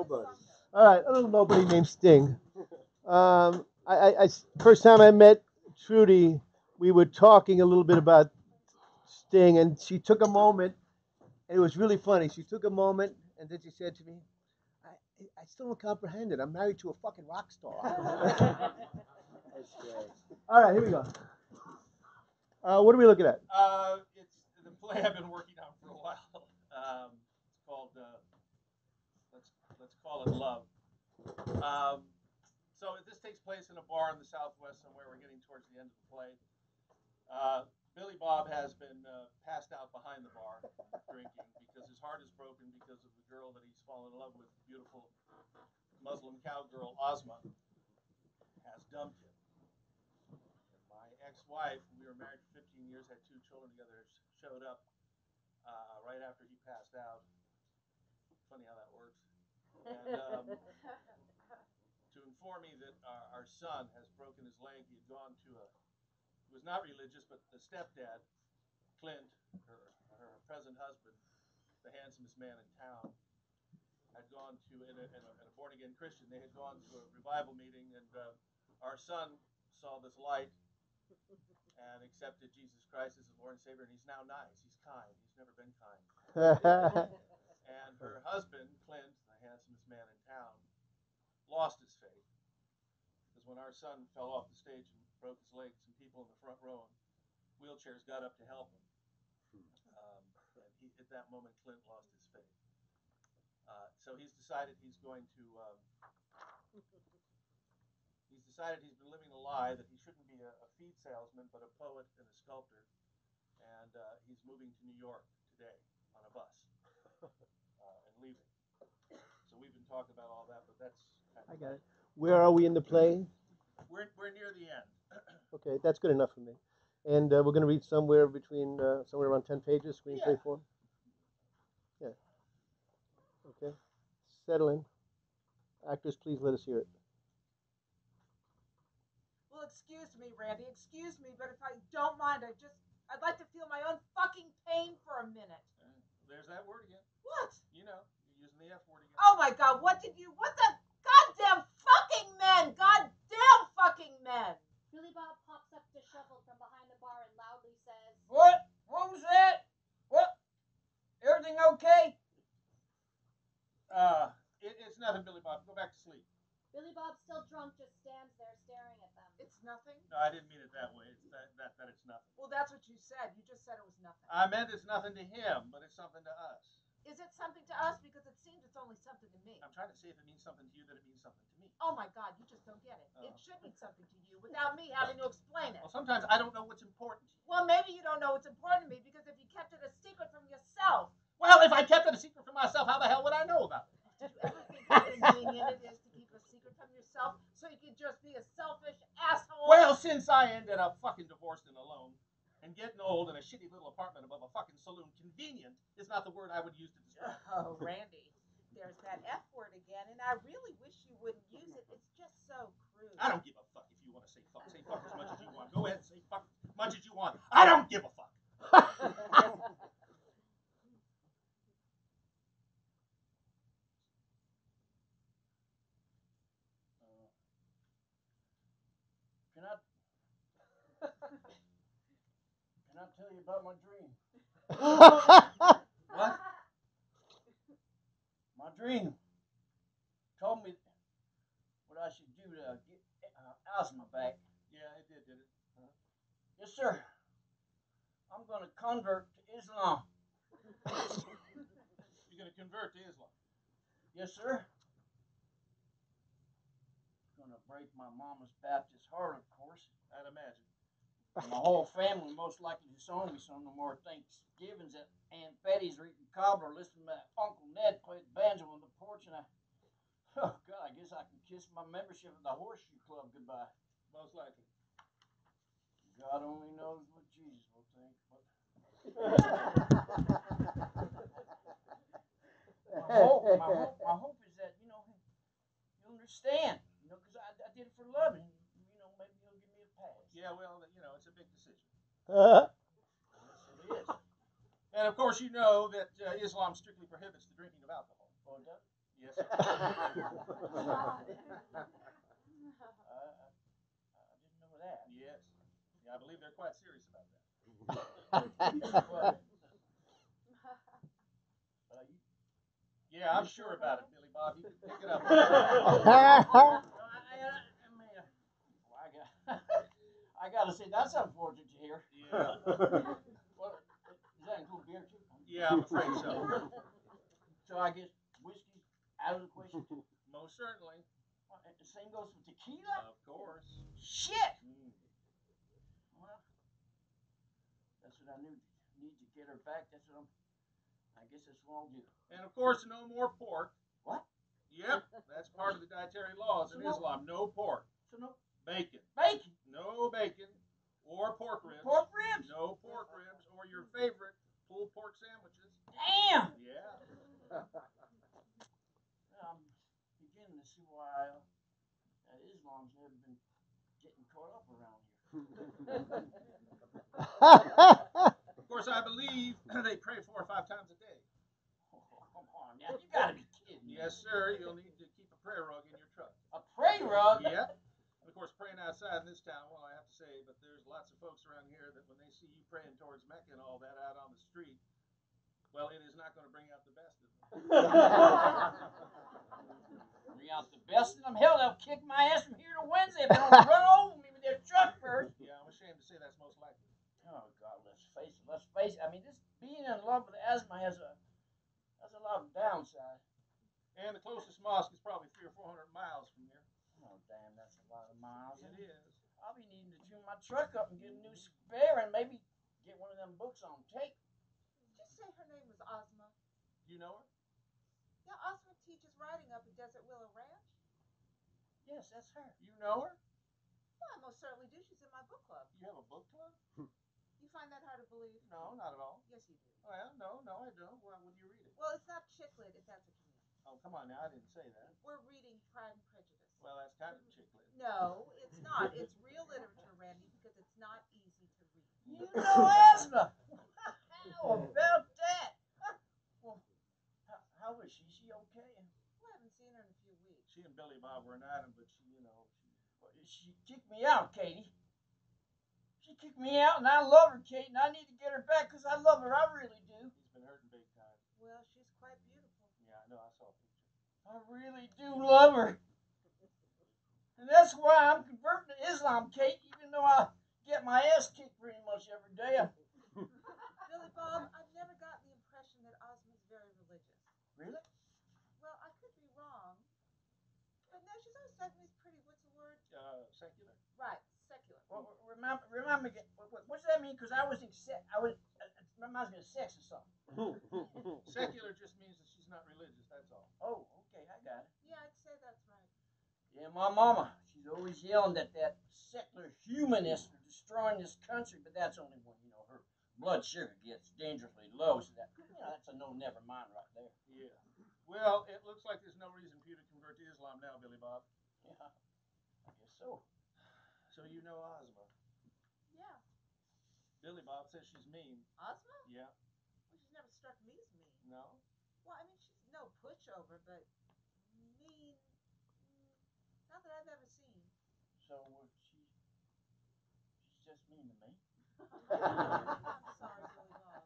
nobody. All right, a little nobody named Sting. First time I met Trudy, we were talking a little bit about Sting, and she took a moment, and it was really funny. She took a moment, and then she said to me, I still don't comprehend it. I'm married to a fucking rock star. That's great. All right, here we go. What are we looking at? It's the play I've been working on for a while. It's called let's call it Love. So this takes place in a bar in the Southwest somewhere. We're getting towards the end of the play. Billy Bob has been passed out behind the bar drinking because his heart is broken because of the girl that he's fallen in love with, beautiful Muslim cowgirl Ozma, has dumped him. My ex-wife, we were married for 15 years, had 2 children together, showed up right after he passed out. Funny how that works. And to inform me that our son has broken his leg. He had gone to he was not religious, but the stepdad, Clint, her present husband, the handsomest man in town, had gone to, in a born-again Christian, they had gone to a revival meeting, and our son saw this light and accepted Jesus Christ as his Lord and Savior, and he's now nice. He's kind. He's never been kind. And her husband, Clint, the handsomest man in town, lost his faith. Because when our son fell off the stage and broke his leg, some people in the front row in wheelchairs got up to help him. And at that moment, Clint lost his faith. So he's decided he's going to he's been living a lie that he shouldn't be a feed salesman, but a poet and a sculptor. And he's moving to New York today on a bus and leaving. So we've been talking about all that, but that's kind of I got it. Where are we in the play? We're near the end. Okay, that's good enough for me. And we're going to read somewhere between, somewhere around 10 pages, screenplay form? Yeah. Okay. Settle in. Actors, please let us hear it. Well, excuse me, Randy. Excuse me, but if I don't mind, I'd like to feel my own fucking pain for a minute. There's that word again. What? You know, you're using the F word again. Oh my God, what the goddamn fucking men! Goddamn fucking men! Billy Bob pops up disheveled from behind the bar and loudly says, What? What was that? What? Everything okay? It's nothing, Billy Bob. Go back to sleep. Billy Bob, still drunk, just stands there staring at them. It's nothing? No, I didn't mean it that way. It's that it's nothing. Well, that's what you said. You just said it was nothing. I meant it's nothing to him, but it's something to us. Is it something to us? Because it seems it's only something to me. I'm trying to see if it means something to you, that it means something to me. Oh my God, you just don't get it. It should mean something to you without me having to explain it. Well, sometimes I don't know what's important to you. Well, maybe you don't know what's important to me because if you kept it a secret from yourself. Well, if I kept it a secret from myself, how the hell would I know about it? Did you ever think how convenient it is to keep a secret from yourself so you can just be a selfish asshole? Well, since I ended up fucking divorced and alone and getting old in a shitty little apartment above a fucking saloon, convenient is not the word I would use to describe it. Oh, Randy, there's that F word again, and I really wish you wouldn't use it. It's just so crude. I don't give a fuck if you want to say fuck. Say fuck as much as you want. Go ahead and say fuck as much as you want. I don't give a fuck. Can I tell you about my dream? What? My dream told me what I should do to get Ozma back. Yeah, it did it? Yes, sir. I'm going to convert to Islam. You're going to convert to Islam? Yes, sir. Going to break my mama's Baptist heart, of course. I'd imagine. And my whole family most likely disown me, so no more Thanksgivings at Aunt Betty's or eating cobbler, listening to Uncle Ned play the banjo on the porch, and oh God, I guess I can kiss my membership at the Horseshoe Club goodbye. Most likely. God only knows what Jesus will think, but my hope is that, you understand, because I did it for love, and, maybe you'll give me a pass. Yeah, well, it's a big decision. Yes, it is. And of course, you know that Islam strictly prohibits the drinking of alcohol. Oh, it does? Yes, sir. I didn't know that. Yes. Yeah, I believe they're quite serious about that. Well, you, Yeah, I'm sure about it, Billy Bob. You can pick it up. no, I mean, well, I gotta say that's unfortunate to hear. Yeah. Well, does that include beer too? Yeah, I'm afraid so. So I guess whiskey out of the question. Most certainly. Well, and the same goes for tequila. Of course. Shit. Mm. Well, that's what I knew. Need to get her back. That's what I guess that's what I'll do. And of course, no more pork. What? Yep, that's part of the dietary laws in Islam. No pork. So no Bacon. bacon. No bacon. Or pork ribs. Pork ribs. No pork ribs. Or your favorite pulled pork sandwiches. Damn. Yeah. I'm beginning to see why Islam's never been getting caught up around here. Of course, I believe they pray 4 or 5 times a day. Oh, come on, now you gotta be kidding me. Yes, sir. You'll need to keep a prayer rug in your truck. A prayer rug. Yep. And of course, praying outside in this town, well, I have to say, but there's lots of folks around here that when they see you praying towards Mecca and all that out on the street, well, it is not going to bring out the best of them. Bring out the best in them. Hell, they'll kick my ass from here to Wednesday if they don't run over me with their truck first. Yeah, I'm ashamed to say that's most likely. Oh God, let's face it. Let's face it. I mean, this being in love with asthma has a lot of downside. And the closest mosque is probably 300 or 400 miles from here. Oh damn, that's a lot of miles. It is. I'll be needing to tune my truck up and get a new spare and maybe get one of them books on tape. Did you say her name was Ozma? You know her? Yeah, Ozma teaches writing up at Desert Willow Ranch. Yes, that's her. You know her? Well, I most certainly do. She's in my book club. You have a book club? You find that hard to believe? No, not at all. Yes, you do. Well, no, I don't. Well, when you read it? Well, it's not chick lit, if that's what you mean. Oh, come on now. I didn't say that. We're reading Pride and Prejudice. Well, that's kind of chick lit. No, it's not. It's real literature, Randy, because it's not easy to read. You know asthma. How about that? Well, how is she? Is she okay? Well, I haven't seen her in a few weeks. She and Billy Bob were not him, but She kicked me out, Katie. She kicked me out, and I love her, Kate, and I need to get her back because I love her. I really do. he's been hurting big time. Well, she's quite beautiful. Yeah, I know. I saw a picture. I really do love her. And that's why I'm converting to Islam, Kate, even though I get my ass kicked pretty much every day. Billy Bob, I've never gotten the impression that Ozma's very religious. Really? Well, I could be wrong. But no, she's always struck me as pretty, what's the word? Secular. Right, secular. Well, remind me again. What does that mean? Because I was my mind's gonna sex or something. Secular just means that she's not religious. That's all. Oh, okay, I got it. Yeah, I'd say that's right. Yeah, my mama, she's always yelling that secular humanists are destroying this country, but that's only when, her blood sugar gets dangerously low, so that's a no never mind right there. Yeah. Well, it looks like there's no reason for you to convert to Islam now, Billy Bob. Yeah, I guess so. So you know Ozma. Yeah. Billy Bob says she's mean. Ozma? Yeah. Well, she's never struck me as mean. No? Well, I mean, she's no pushover, but mean. Not that I've ever seen. So she's just mean to me. I'm sorry, Billy Bob.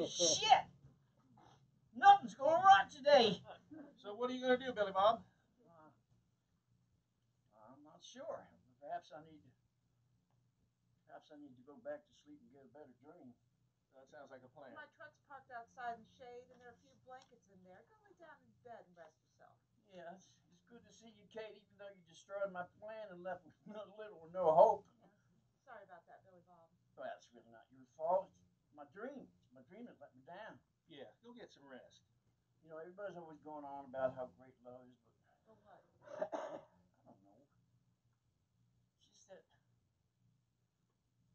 Shit! Nothing's going right today. So what are you going to do, Billy Bob? I'm not sure. Perhaps I need to go back to sleep and get a better dream. That sounds like a plan. My truck's parked outside in shade, and there are a few blankets in there. Go lay down in bed and rest yourself. Yeah, it's good to see you, Kate, even though you destroyed my plan and left me little or no hope. Sorry about that, Billy Bob. Well, that's really not your fault. It's my dream. My dream has let me down. Yeah, go get some rest. Everybody's always going on about how great love is, but For what? I don't know. It's just that,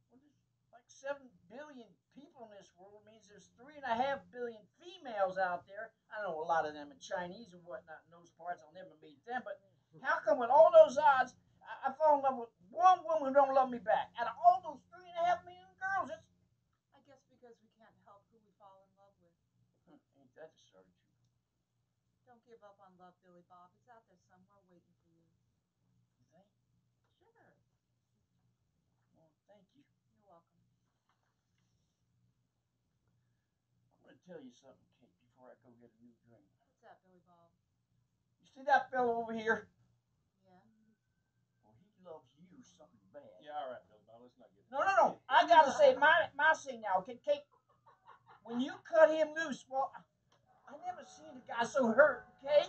well, there's like 7 billion people in this world means there's 3.5 billion females out there. I know a lot of them are Chinese and whatnot in those parts. I'll never meet them, but how come with all those odds, I fall in love with one woman who don't love me back? Out of all those 3.5 million girls, it's I guess because we can't help who we fall in love with. ain't that the sort of truth? Don't give on Love, Billy Bob. It's out there somewhere waiting for you. You think? Sure. Well, thank you. You're welcome. I'm gonna tell you something, Kate, before I go get a new drink. What's that, Billy Bob? You see that fellow over here? Yeah. Well, he loves you something bad. Yeah, all right, Billy Bob. Let's not get. No. I gotta say my thing now, okay, Kate. When you cut him loose, well, I never seen a guy so hurt, okay?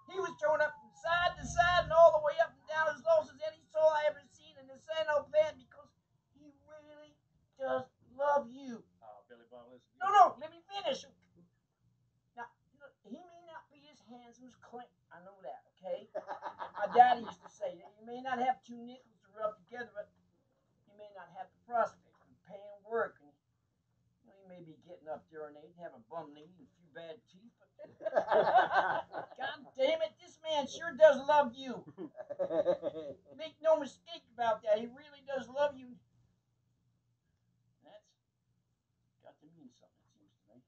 He was throwing up from side to side and all the way up and down as low as any soul I ever seen in the San Open because he really does love you. Oh, Billy Bob, listen. No, let me finish. Now, look, he may not be as handsome as Clint. I know that, okay? My daddy used to say that you may not have two nickels to rub together, but you may not have the prospect of paying work. And, you know, you may be getting up there in age, have a bum knee and a few bad teeth, but God damn it, this man sure does love you. Make no mistake about that. He really does love you. That's got to mean something, it seems to me.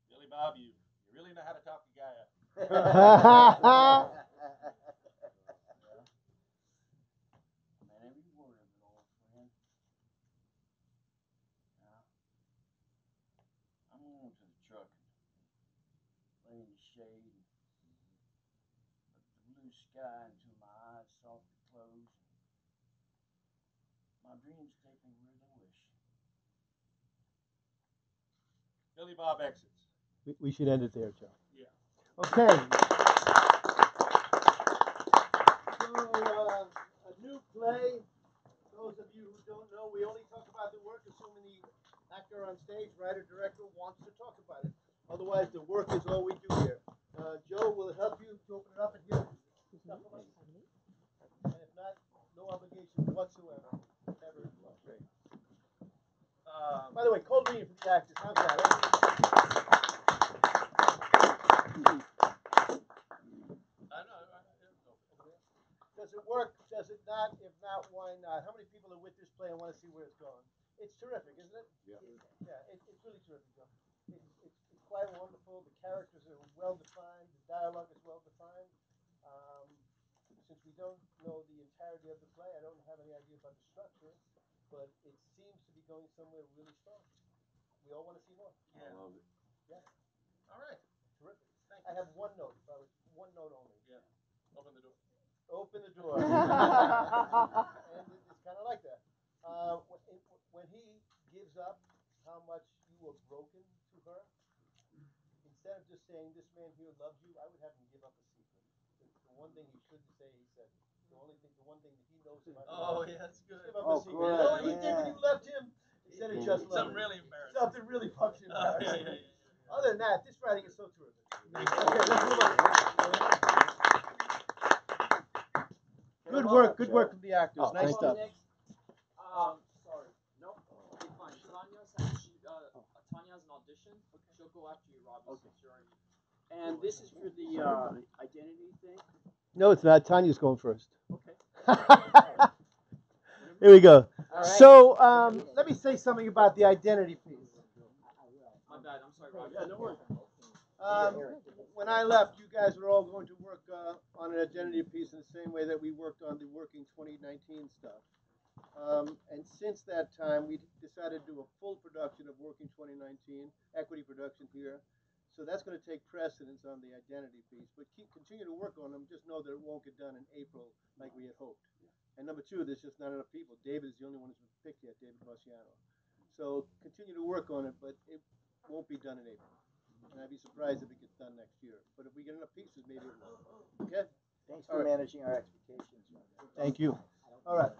Billy Bob, you really know how to talk a guy up. Man, every word of it, old friend. Now, I'm going to the truck and lay in the shade and look at the blue sky until my eyes softly close. My dreams take me where they wish. Billy Bob exits. We should end it there, Joe. Yeah. Okay. So, a new play. Those of you who don't know, we only talk about the work assuming the actor on stage, writer, director wants to talk about it. Otherwise, the work is all we do here. Joe, will it help you to open it up and hear stuff from us? And if not, no obligation whatsoever. Ever. Great. By the way, cold reading from the actors. How's that? Does it work? Does it not? If not, why not? How many people are with this play and want to see where it's going? It's terrific, isn't it? Yeah. Yeah, it's really terrific, Joe. It's quite wonderful. The characters are well defined. The dialogue is well defined. Since we don't know the entirety of the play, I don't have any idea about the structure, but it seems to be going somewhere really strong. We all want to see more. Yeah. I love it. Yeah. All right. Terrific. Thank I you. have one note. One note only. Yeah. Open the door. Open the door. And it's kind of like that. When he gives up how much you were broken to her, instead of just saying, this man here loves you, I would have him give up a secret. The one thing he shouldn't say, he said. The one thing that he knows about you. Oh, yeah, that's good. Give up Oh, a secret. great, You know what he did yeah. when you left him? Instead of just love Something him. really embarrassing. Something really fucking Oh, embarrassing. yeah. Other than that, this writing is so terrific. Thank you. Okay, let's move on. Good work from the actors. Oh, Nice thank stuff. you. Sorry. Nope. Okay, fine. Tanya has an audition. She'll go after you, Robbie, since you're already. And this is for the identity thing. No, it's not. Tanya's going first. Okay. Here we go. All right. So let me say something about the identity piece. My bad. I'm sorry, Robbie. Yeah, no worries. When I left, you guys were all going to work on an identity piece in the same way that we worked on the Working 2019 stuff. And since that time, we decided to do a full production of Working 2019, equity production here. So that's going to take precedence on the identity piece. But continue to work on them. Just know that it won't get done in April like we had hoped. And number two, there's just not enough people. David is the only one who's been picked yet, David Marciano. So continue to work on it, but it won't be done in April. And I'd be surprised if it gets done next year. But if we get enough pieces, maybe it will. Okay? Thanks for managing our expectations. Thank you. All right.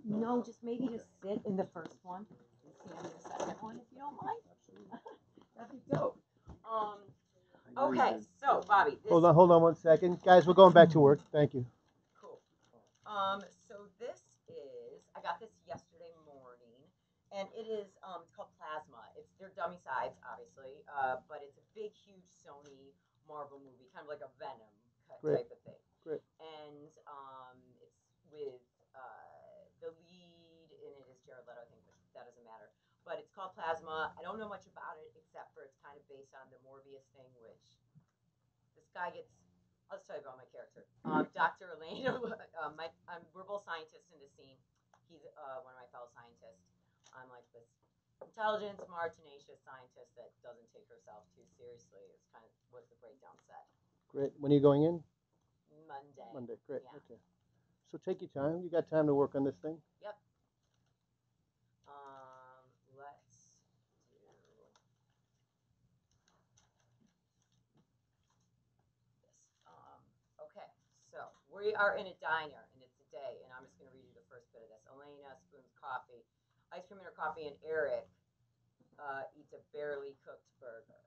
No, just maybe just sit in the first one and stand in the second one if you don't mind. That'd be dope. Okay, so Bobby, this Hold on 1 second. Guys, we're going back to work. Thank you. cool. So this is I got this yesterday morning, and it is it's called Plasma. They're dummy sides, obviously, but it's a big, huge Sony Marvel movie, kind of like a Venom Great. type of thing. Great. And it's with the lead in it is Jared Leto, I think, but that doesn't matter. but it's called Plasma. I don't know much about it except for it's kind of based on the Morbius thing, which this guy gets. I'll just tell you about my character. Dr. Elaine, we're both scientists in this scene. He's one of my fellow scientists. I'm like this intelligent, smart, tenacious scientist that doesn't take herself too seriously. It's kind of what the breakdown said. Great. When are you going in? Monday. Monday. Great. Yeah. Okay. So take your time. You got time to work on this thing. Yep. Let's do. Okay, so we are in a diner, and it's a day, and I'm just going to read you the first bit of this. Elena spoons coffee, ice cream in her coffee, and Eric eats a barely cooked burger.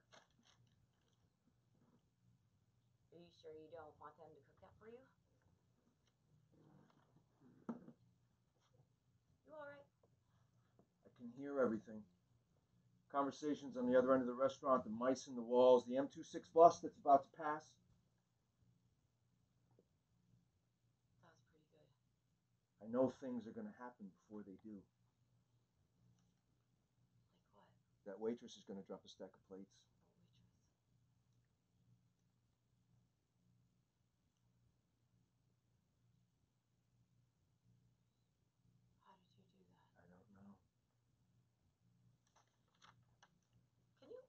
Are you sure you don't want them to cook that for you? You all right? I can hear everything. Conversations on the other end of the restaurant, the mice in the walls, the M26 bus that's about to pass. That was pretty good. I know things are going to happen before they do. Like what? That waitress is going to drop a stack of plates. How did you do that? I don't know. Can you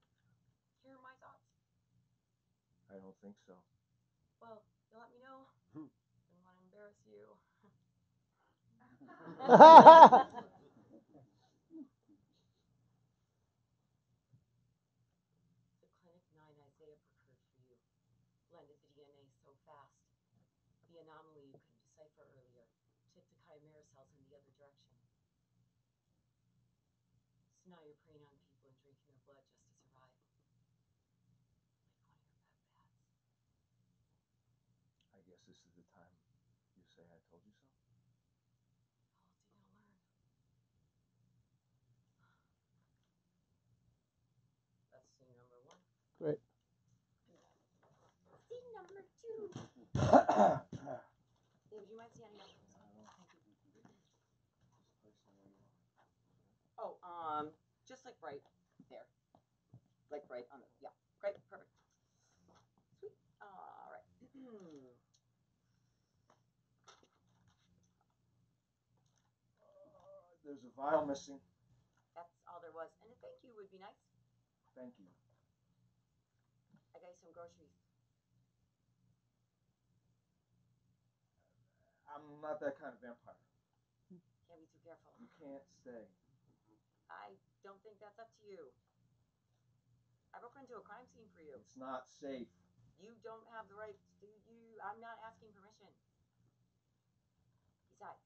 hear my thoughts? I don't think so. Well, you'll let me know. Didn't want to embarrass you. The Clinic 9 Isaiah procured for you blended the DNA so fast. The anomaly you couldn't decipher earlier tipped the chimera cells in the other direction. So now you're preying on people and drinking their blood just to survive. Like one of your pet bats. I guess this is the time you say I told you so. How else are you gonna learn? That's scene number 1. Great. Scene number 2. David, you mind standing up? Oh, just like right there. Like right on the, yeah. Great, perfect. Sweet. All right. There's a vial missing. That's all there was. And a thank you would be nice. Thank you. I got you some groceries. I'm not that kind of vampire. Can't be too careful. You can't stay. I don't think that's up to you. I broke into a crime scene for you. It's not safe. You don't have the right to you. I'm not asking permission. Besides,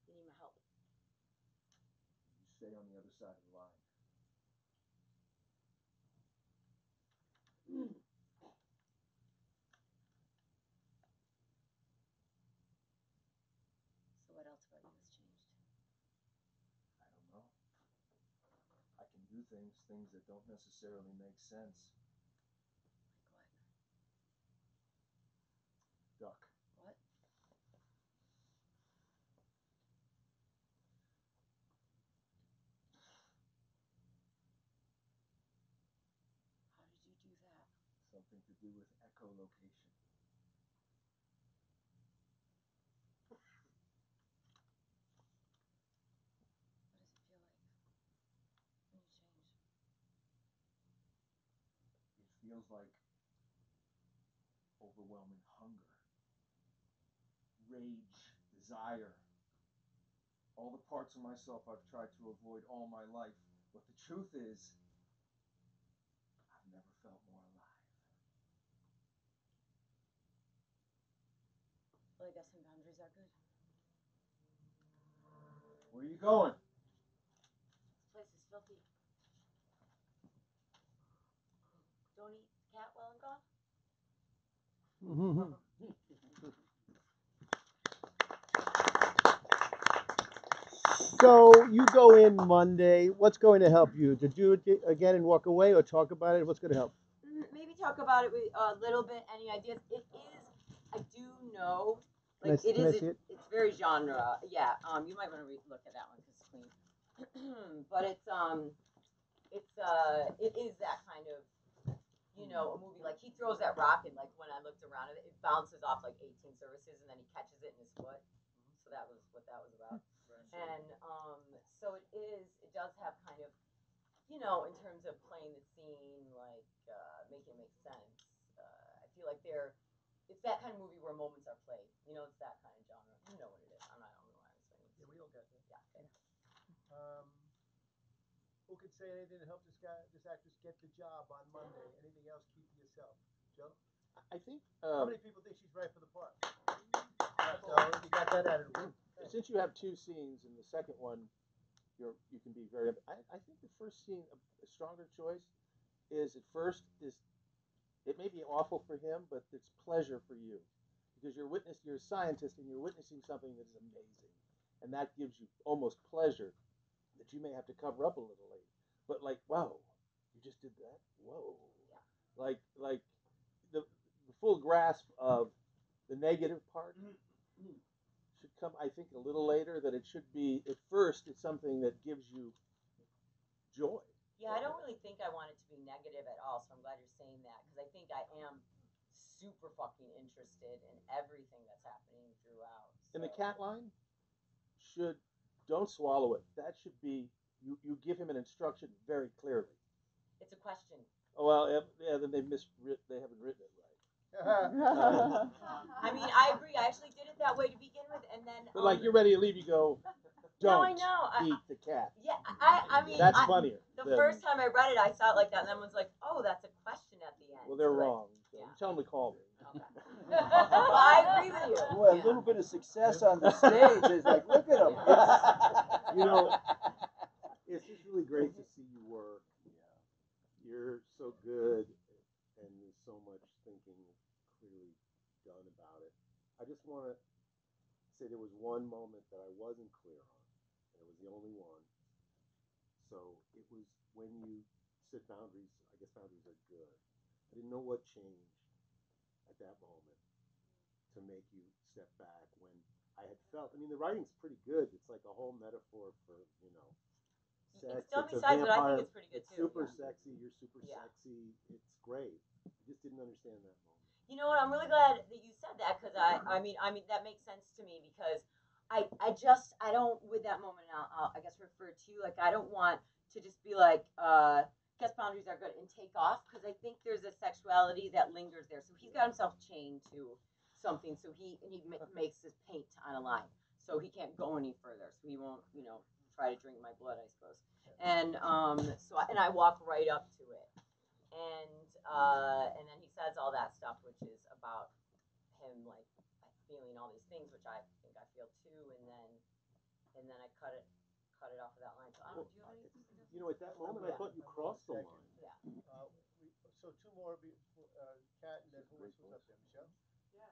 you need my help. You stay on the other side of the line. So what else about you has changed? I don't know. I can do things that don't necessarily make sense. Like what? Duck. What? How did you do that? Something to do with echolocation. What does it feel like when you change? It feels like overwhelming hunger, rage, desire. All the parts of myself I've tried to avoid all my life. But the truth is, I've never felt more alive. Well, I guess some boundaries are good. Where are you going? This place is filthy. Don't eat the cat while I'm gone? So you go in Monday. What's going to help you? To do it again and walk away, or talk about it? What's going to help? Maybe talk about it with a little bit. Any ideas? It is. I do know. Like Can I see it? It's very genre. Yeah. You might want to look at that one because it's clean. but it is that kind of, a movie. Like he throws that rock, and like when I looked around it, it bounces off like 18 surfaces, and then he catches it in his foot. So that was what that was about. And so it does have kind of, in terms of playing the scene, like making it make sense. I feel like it's that kind of movie where moments are played. It's that kind of genre. You know what it is. I don't know why I'm saying. Yeah, we all got that. Yeah. Okay. Who could say anything to help this actress get the job on Monday? Anything else, keep to yourself. Joe? I think How many people think she's right for the part? So you got that attitude. since you have two scenes in the second one, you can be very. I think the first scene, a stronger choice, is at first is it may be awful for him, but it's pleasure for you because you're a scientist and you're witnessing something that is amazing, and that gives you almost pleasure that you may have to cover up a little later. But like, wow, you just did that. Whoa, like the full grasp of the negative part should come, I think, a little later. That it should be at first. It's something that gives you joy. Yeah, I don't really think I want it to be negative at all, so I'm glad you're saying that because I think I am super fucking interested in everything that's happening throughout. And the so- cat line should don't swallow it. That should be you give him an instruction very clearly. It's a question. Oh well, yeah. Then they haven't written it right. I mean, I agree. I actually did it that way to begin with, and then. But like you're ready to leave, you go. No, Don't I know. eat the cat. Yeah, I mean. That's funnier. The first time I read it, I saw it like that, and then was like, "Oh, that's a question at the end." Well, they're So, like, wrong. So yeah. tell them to call me. Okay. Well, I agree with you. Boy, a little bit of success on the stage is like, look at him. You know, it's just really great to see you work. You're so good, and there's so much thinking clearly done about it. I just want to say there was one moment that I wasn't clear on, and it was the only one. So it was when you said boundaries. I guess boundaries are good. I didn't know what changed at that moment to make you step back when I had felt. I mean, the writing's pretty good. It's like a whole metaphor for sex. It's dummy a size, but I vampire. think it's pretty good It's too. super Yeah. sexy. You're super Yeah. sexy. It's great. I just didn't understand that moment. You know what? I'm really glad that you said that because I mean that makes sense to me because I don't with that moment I'll I guess refer to like I don't want to just be like guess boundaries are good and take off because I think there's a sexuality that lingers there. So he's got himself chained to something, so he makes his paint on a line, so he can't go any further. So he won't try to drink my blood, I suppose. And I walk right up to it. And then he says all that stuff, which is about him like feeling all these things, which I think I feel too. And then I cut it off of that line. So I don't. Do you have anything? You know, at that moment, I thought you crossed the line. Yeah. So two more, Kat, and then who was up there, Michelle? Yeah,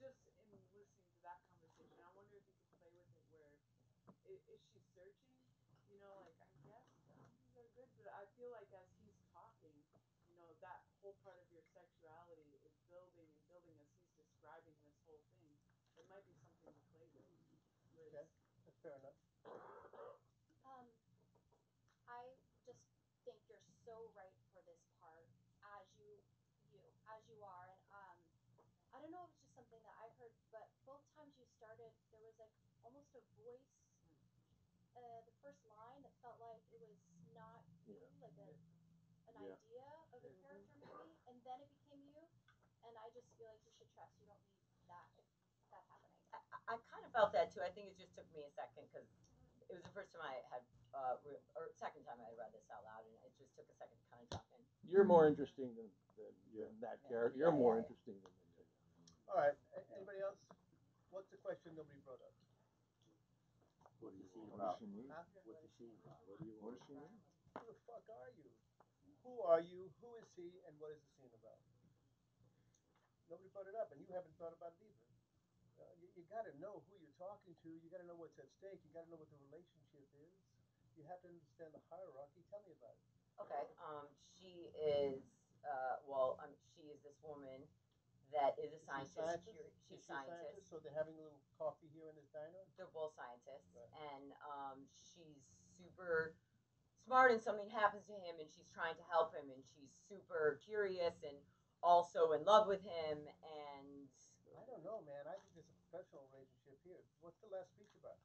just in listening to that conversation, I wonder if you could play with it where is she searching? Like I guess these are good, but I feel like as he's talking, that whole part of your sexuality is building and building as he's describing this whole thing. It might be something to play with. Okay, that's fair enough. I just think you're so right for this part as you are, and I don't know if it's just something that I heard, but both times you started, there was like almost a voice. The first line that felt like it was not you, like an idea of a character maybe, and then it became you. And I just feel like you should trust. You don't need that if that's happening. I kind of felt that too. I think it just took me a second because it was the first time I had, or second time I read this out loud, and it just took a second to kind of drop in. You're more interesting than that character. You're more interesting than me. All right. Anybody else? What's the question nobody brought up? What do you see What about? does she mean? Huh? What does she about? What do you What want? does she mean? Who the fuck are you? Who are you? Who is he? And what is the scene about? Nobody brought it up, and you haven't thought about it either. You got to know who you're talking to. You got to know what's at stake. You got to know what the relationship is. You have to understand the hierarchy. Tell me about it. Okay. She is she is this woman that is a scientist. She's a scientist. So they're having a little coffee here in this diner. They're both scientists, Right. and she's super smart and something happens to him and she's trying to help him and she's super curious and also in love with him and I don't know, man. I think there's a professional relationship here. What's the last speech about?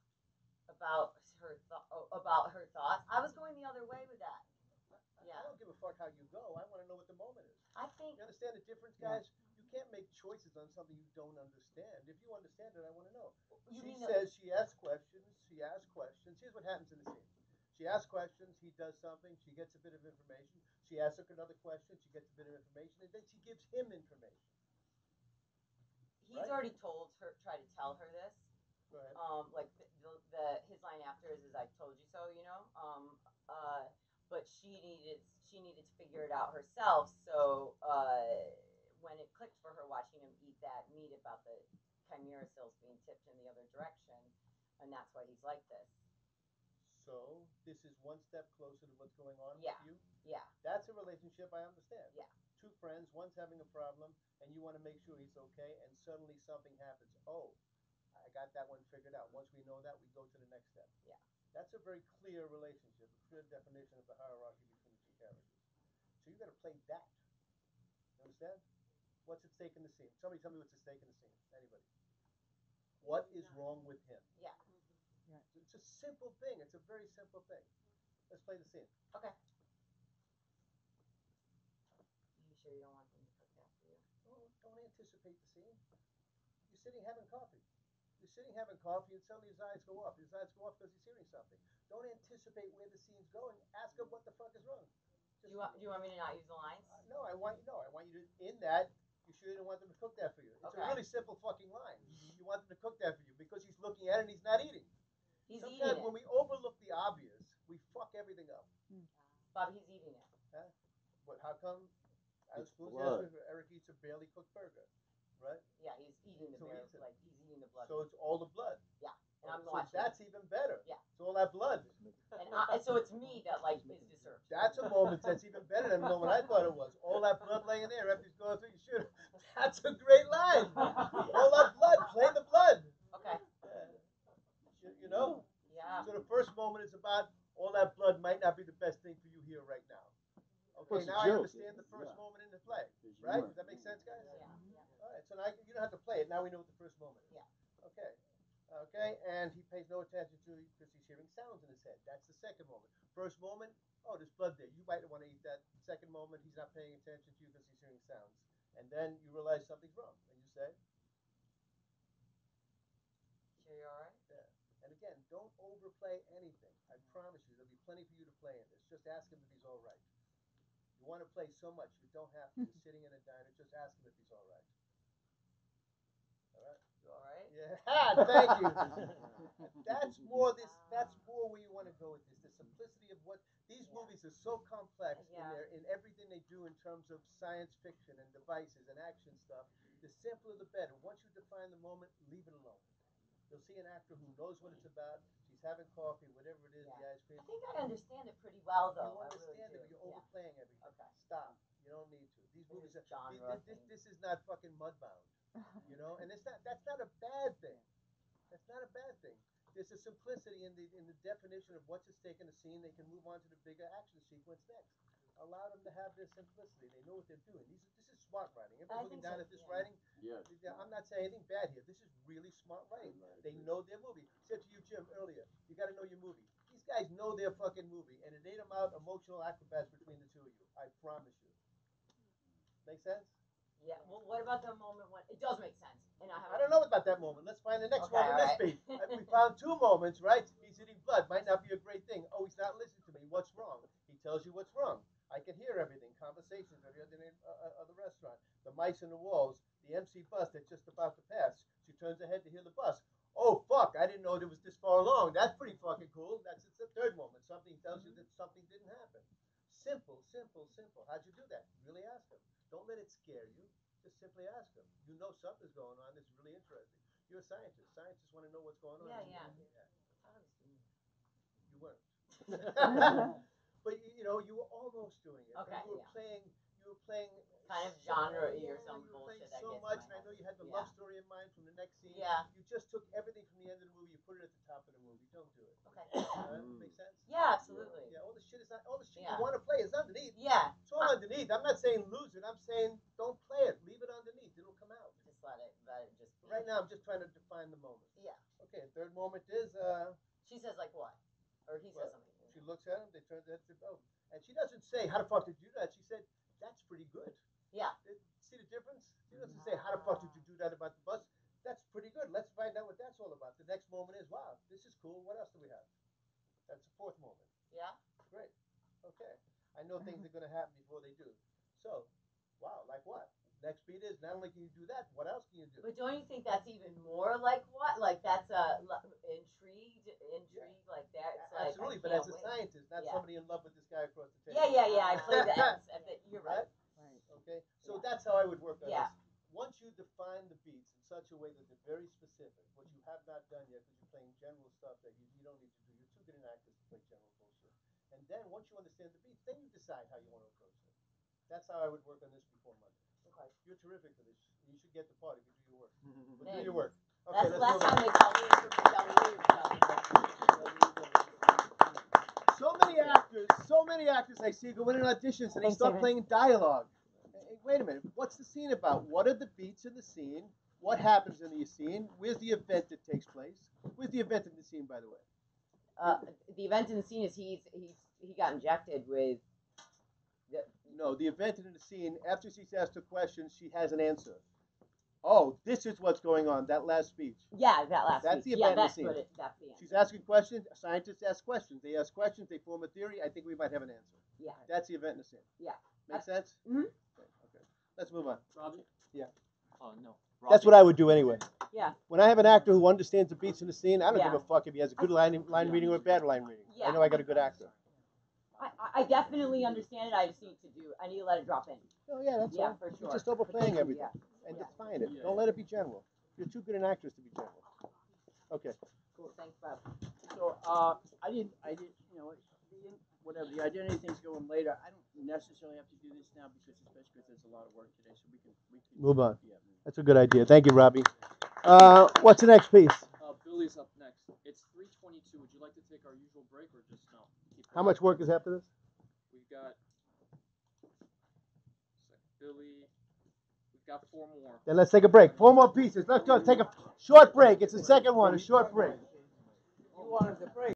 about her thoughts. I was going the other way with that. I don't give a fuck how you go. I want to know what the moment is. I think You understand the difference, guys? You can't make choices on something you don't understand. If you understand it, I want to know. She says she asks questions. She asks questions. Here's what happens in the scene. She asks questions. He does something. She gets a bit of information. She asks her another question. She gets a bit of information, and then she gives him information. he's already told her, tried to tell her this. Go ahead. Like his line after is I told you so, you know. But she needed to figure it out herself. So when it clicked for her watching him eat that meat about the chimera cells being tipped in the other direction, and that's why he's like this. So this is one step closer to what's going on Yeah. with you? Yeah. That's a relationship I understand. Yeah. Two friends, one's having a problem, and you want to make sure he's okay, and suddenly something happens. Oh, I got that one figured out. Once we know that, we go to the next step. Yeah. That's a very clear relationship, a clear definition of the hierarchy between the two characters. So you got to play that. You understand? What's at stake in the scene? Somebody tell me what's at stake in the scene. Anybody? What is wrong with him? Yeah. It's a simple thing. It's a very simple thing. Let's play the scene. Okay. You sure you don't want him to cook that for you? Don't anticipate the scene. You're sitting having coffee. You're sitting having coffee, and suddenly his eyes go up. His eyes go up because he's hearing something. Don't anticipate where the scene's going. Ask him what the fuck is wrong. Do you want me to not use the lines? No, I want you to in that. You sure you don't want them to cook that for you? It's a really simple fucking line. You want them to cook that for you because he's looking at it and he's not eating. Sometimes when we overlook the obvious, we fuck everything up. Bob, he's eating it. Huh? But how come? I was Eric eats a barely cooked burger, right? Yeah, he's eating the bear, like he's eating the blood. So it's all the blood. Yeah, and I'm so watching. That's even better. Yeah. It's all that blood. And so it's me that like is disturbed. That's a moment that's even better than the moment I thought it was. All that blood laying there after he's going through your shit. That's a great line. All that blood, play the blood. Okay. You know? Yeah. So the first moment is about all that blood might not be the best thing for you here right now. Okay, now I understand the first moment in the play. Right? Does that make sense, guys? Yeah. All right, so now you don't have to play it. Now we know what the first moment is. Yeah. Okay. Okay, and he pays no attention to it because he's hearing sounds in his head. That's the second moment. First moment, oh, there's blood there. You might want to eat that. Second moment, he's not paying attention to you because he's hearing sounds. And then you realize something's wrong. And you say? Sure you're all right? Yeah. And again, don't overplay anything. I promise you, there'll be plenty for you to play in this. Just ask him if he's all right. You want to play so much, you don't have to. You're sitting in a diner, just ask him if he's all right. All right? You all right? Yeah, thank you. That's more where you want to go with this. The simplicity of what these movies are so complex in everything they do in terms of science fiction and devices and action stuff. The simpler the better. Once you define the moment, leave it alone. You'll see an actor who knows what it's about. She's having coffee, whatever it is, the ice cream. I think I understand it pretty well, though. You understand it, but you're overplaying everything. Okay. Stop. You don't need to. These movies are genre. this is not fucking Mudbound. You know, and that's not a bad thing. That's not a bad thing. There's a simplicity in the definition of what's at stake in the scene. They can move on to the bigger action sequence next. Allow them to have their simplicity. They know what they're doing. This is smart writing. Everybody's looking down at this writing. Yes. I'm not saying anything bad here. This is really smart writing. They know their movie. I said to you, Jim, earlier, you got to know your movie. These guys know their fucking movie, and it ain't about emotional acrobats between the two of you. I promise you. Make sense? Yeah. Well, what about the moment when it does make sense? And I don't know about that moment. Let's find the next one in this beat. We found two moments, right? He's eating blood. Might not be a great thing. Oh, he's not listening to me. What's wrong? He tells you what's wrong. I can hear everything. Conversations at the restaurant. The mice in the walls. The MC bus that's just about to pass. She turns ahead to hear the bus. Oh, fuck. I didn't know it was this far along. That's pretty fucking cool. That's the third moment. Something tells you that something didn't happen. Simple, simple, simple. How'd you do that? Really ask him. Don't let it scare you. Just simply ask them. You know something's going on that's really interesting. You're a scientist. Scientists want to know what's going on. Yeah. You weren't. But you know, you were almost doing it. Okay. You were playing kind of genre-y or some bullshit that so gets much, my and I know you had the love story in mind from the next scene. Yeah. You just took everything from the end of the movie, you put it at the top of the movie. Don't do it. Okay. Make sense? Yeah, Absolutely. Yeah, all the shit is not, all the shit Yeah. you want to play is underneath. Yeah. It's all underneath. I'm not saying lose it. I'm saying don't play it. Leave it underneath. It'll come out. Just let it just be. Right now, I'm just trying to define the moment. Yeah. Okay, third moment is She says like what? Or he says something. she looks at him. They turn their heads to both, and she doesn't say how the fuck did you do that. She said that's pretty good. Yeah. See the difference? She doesn't say how the fuck did you do that about the bus. That's pretty good. Let's find out what that's all about. The next moment is wow, this is cool. What else do we have? That's the fourth moment. Yeah. Great. Okay. I know things are going to happen before they do. So, wow, like what? Next beat is not only can you do that, what else can you do? But don't you think that's even more like what? Like that's intrigued, like that's like. Absolutely, but as a scientist, not somebody in love with this guy across the table. Yeah. I played that. You're right. Okay, so that's how I would work on Yeah. this. Once you define the beats in such a way that they're very specific, what you have not done yet because you're playing general stuff that you don't need to do. You're too good an actor to play general bullshit. And then once you understand the beats, then you decide how you want to approach it. That's how I would work on this before Monday. Okay. You're terrific for this. You should get the part if you do your work. But do your work. Okay, That's let's last move on. time they called me in for So many actors I see go in auditions and they start playing dialogue. Hey, wait a minute, what's the scene about? What are the beats in the scene? What happens in the scene? Where's the event that takes place? Where's the event in the scene, by the way? The event in the scene is he got injected with. No, the event in the scene, after she's asked a question, she has an answer. Oh, this is what's going on, that last speech. Yeah, that last That's speech. the event That's in the scene. that's the answer. She's asking questions, scientists ask questions. They ask questions, they form a theory, I think we might have an answer. Yeah. That's the event in the scene. Yeah. Make sense? Mm-hmm. Okay. Let's move on. Robbie? Yeah. Oh, no. That's what I would do anyway. Yeah. When I have an actor who understands the beats in the scene, I don't give Yeah. a fuck if he has a good line reading or a bad line reading. Yeah. I know I got a good actor. I definitely understand it. I just need to let it drop in. Oh yeah, that's all. For sure. You're just overplaying everything. Yeah. And define it. Don't let it be general. You're too good an actress to be general. Okay. Cool. Thanks, Bob. So I didn't, whatever, the identity thing's going later. I don't necessarily have to do this now especially because there's a lot of work today, so we can Move on. Yeah. That's a good idea. Thank you, Robbie. What's the next piece? Billy's up next. It's 3:22. Would you like to take our usual break or just no? How much work is after this? We've got Billy. We've got 4 more. Then let's take a break. 4 more pieces. Let's go take a short break. It's the second one, a short break. You wanted to break.